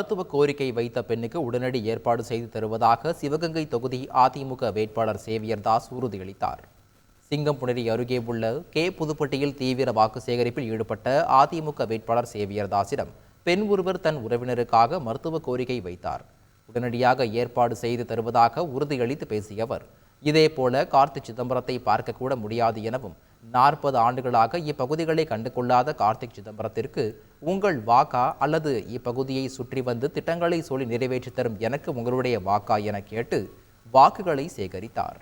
மருத்துவ கோரிக்கை வைத்த பெண்ணுக்கு உடனடி ஏற்பாடு செய்து தருவதாக சிவகங்கை தொகுதி அதிமுக வேட்பாளர் சேவியர் தாஸ் உறுதியளித்தார். சிங்கம்புணரி அருகே உள்ள புதுப்பட்டியில் தீவிர வாக்கு சேகரிப்பில் ஈடுபட்ட அதிமுக வேட்பாளர் சேவியர் தாஸிடம் பெண் ஒருவர் தன் உறவினருக்காக மருத்துவ கோரிக்கை வைத்தார். உடனடியாக ஏற்பாடு செய்து தருவதாக உறுதியளித்து பேசிய அவர், இதேபோல கார்த்தி சிதம்பரத்தை பார்க்கக்கூட முடியாது எனவும் 40 ஆண்டுகளாக இப்பகுதிகளை கண்டு கொள்ளாத கார்த்திக் சிதம்பரத்திற்கு உங்கள் வாக்கா அல்லது இப்பகுதியை சுற்றி வந்து திட்டங்களை சொல்லி நிறைவேற்றி தரும் எனக்கு உங்களுடைய வாக்கா என கேட்டு வாக்குகளை சேகரித்தார்.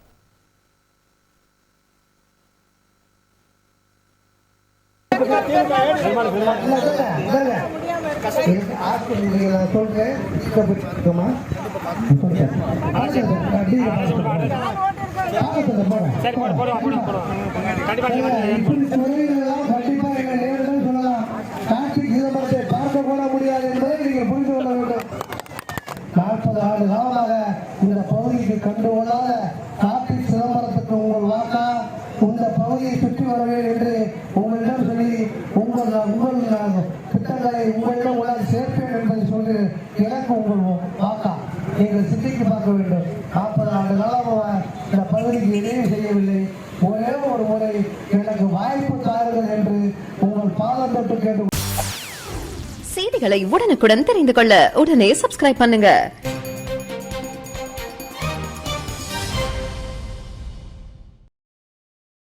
பார்க்க கூட முடியாது என்பதை நீங்கள் புரிந்து கொள்ள வேண்டும். 40 ஆண்டு காலமாக இந்த பகுதிக்கு கண்டு கொள்ளாத கார்த்திக் சிதம்பரத்துக்கு உங்கள் வாக்கா இந்த பகுதியை சுற்றி வருவேன் என்று உங்களிடம் சொல்லி உங்கள் திட்டங்களை உங்களிடம் உள்ள சேர்ப்பேன் என்பதை சொல்லி எனக்கு உங்கள் வாக்கா நீங்கள் சிந்தித்து பார்க்க வேண்டும். 40 ஆண்டு காலமாக இந்த பகுதிக்கு எதையும் செய்யவில்லை. ஒரே ஒரு முறை எனக்கு வாய்ப்பு தாருங்கள் என்று உங்கள் பாதம் தொட்டு கேட்டு செய்திகளை உடனுக்குடன் தெரிந்து கொள்ள உடனே சப்ஸ்கிரைப் பண்ணுங்க.